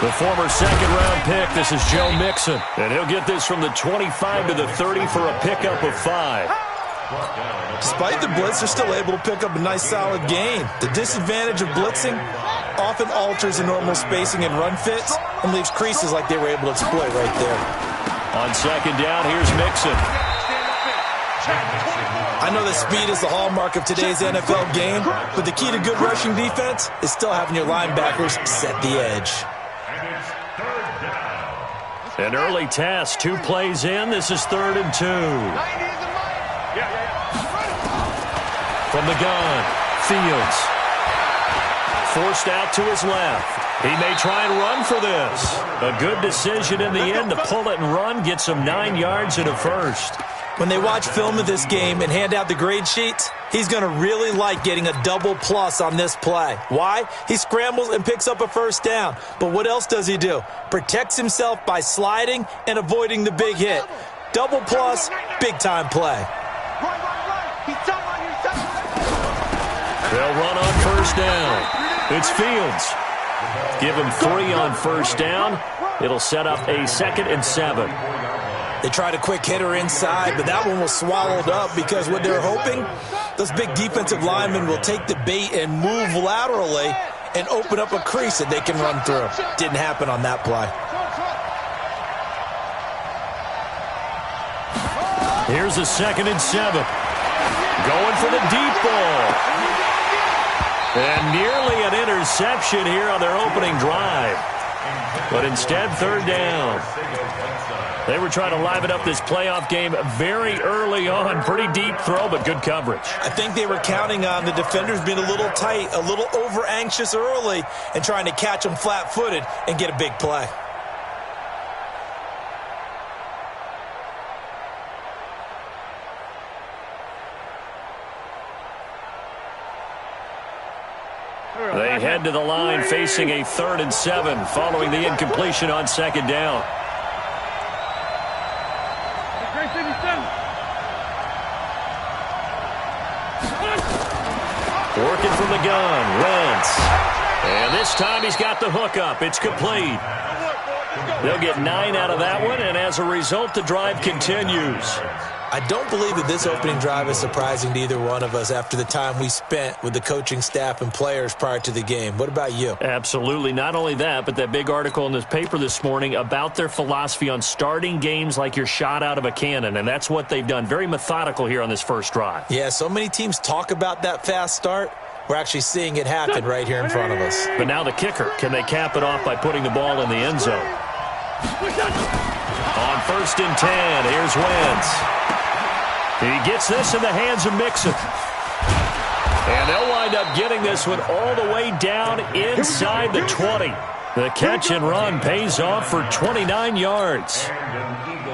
The former second-round pick, this is Joe Mixon. And he'll get this from the 25 to the 30 for a pickup of 5. Despite the blitz, they're still able to pick up a nice, solid gain. The disadvantage of blitzing often alters the normal spacing and run fits and leaves creases like they were able to exploit right there. On second down, here's Mixon. I know that speed is the hallmark of today's NFL game, but the key to good rushing defense is still having your linebackers set the edge. An early task, 2 plays in. This is 3rd and 2. From the gun, Fields. Forced out to his left. He may try and run for this. A good decision in the end to pull it and run, gets him 9 yards and a first. When they watch film of this game and hand out the grade sheets, he's going to really like getting a double plus on this play. Why? He scrambles and picks up a first down. But what else does he do? Protects himself by sliding and avoiding the big hit. Double plus, big-time play. They'll run on first down. It's Fields. Give him 3 on first down. It'll set up a 2nd and 7. They tried a quick hitter inside, but that one was swallowed up because what they're hoping, those big defensive linemen will take the bait and move laterally and open up a crease that they can run through. Didn't happen on that play. Here's a 2nd and 7. Going for the deep ball. And nearly an interception here on their opening drive. But instead, 3rd down. They were trying to liven up this playoff game very early on. Pretty deep throw, but good coverage. I think they were counting on the defenders being a little tight, a little over-anxious early, and trying to catch them flat-footed and get a big play. They head to the line facing a 3rd and 7 following the incompletion on 2nd down. Working from the gun, Wentz. And this time he's got the hook up. It's complete. They'll get 9 out of that one, and as a result, the drive continues. I don't believe that this opening drive is surprising to either one of us after the time we spent with the coaching staff and players prior to the game. What about you? Absolutely. Not only that, but that big article in this paper this morning about their philosophy on starting games like you're shot out of a cannon, and that's what they've done. Very methodical here on this first drive. Yeah, so many teams talk about that fast start. We're actually seeing it happen right here in front of us. But now the kicker. Can they cap it off by putting the ball in the end zone? On 1st and 10, here's Wentz. He gets this in the hands of Mixon. And they'll wind up getting this one all the way down inside the 20. The catch and run pays off for 29 yards.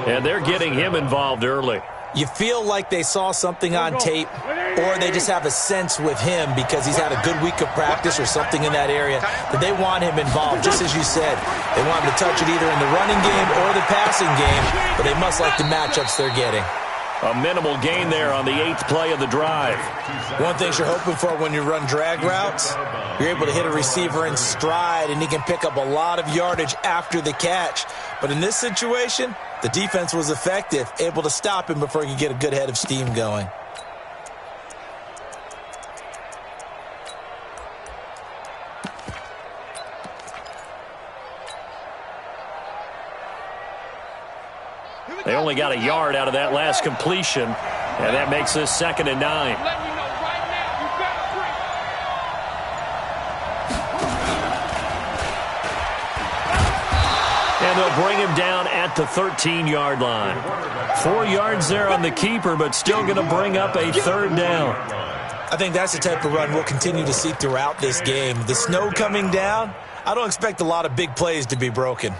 And they're getting him involved early. You feel like they saw something on tape, or they just have a sense with him because he's had a good week of practice or something in that area that they want him involved. Just as you said, they want him to touch it either in the running game or the passing game, but they must like the matchups they're getting. A minimal gain there on the 8th play of the drive. One thing you're hoping for when you run drag routes, you're able to hit a receiver in stride, and he can pick up a lot of yardage after the catch. But in this situation, the defense was effective, able to stop him before he could get a good head of steam going. They only got a yard out of that last completion, and that makes this 2nd and 9. And they'll bring him down at the 13-yard line. 4 yards there on the keeper, but still going to bring up a 3rd down. I think that's the type of run we'll continue to see throughout this game. The snow coming down, I don't expect a lot of big plays to be broken.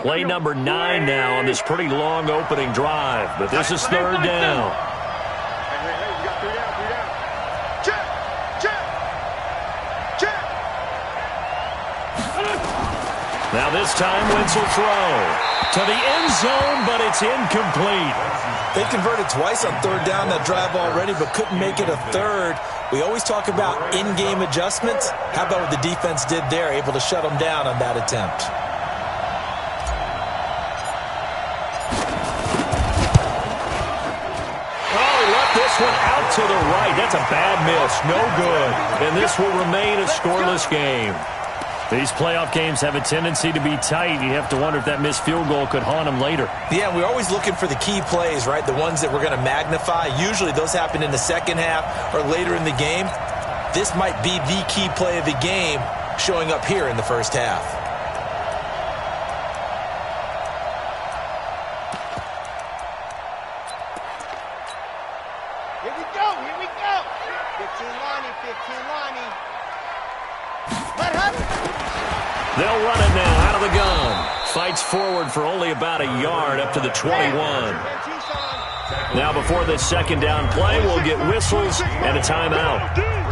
Play number 9 now on this pretty long opening drive, but this is 3rd down. Now this time Wentz will throw to the end zone, but it's incomplete. They converted twice on third down that drive already, but couldn't make it a third. We always talk about in-game adjustments. How about what the defense did there, able to shut them down on that attempt? This one out to the right. That's a bad miss. No good. And this will remain a scoreless game. These playoff games have a tendency to be tight. You have to wonder if that missed field goal could haunt them later. Yeah, we're always looking for the key plays, right? The ones that we're going to magnify. Usually those happen in the second half or later in the game. This might be the key play of the game showing up here in the first half. Here we go. 15-Lonnie, 15-Lonnie. They'll run it now out of the gun. Fights forward for only about a yard up to the 21. Now before this second down play, we'll get whistles and a timeout.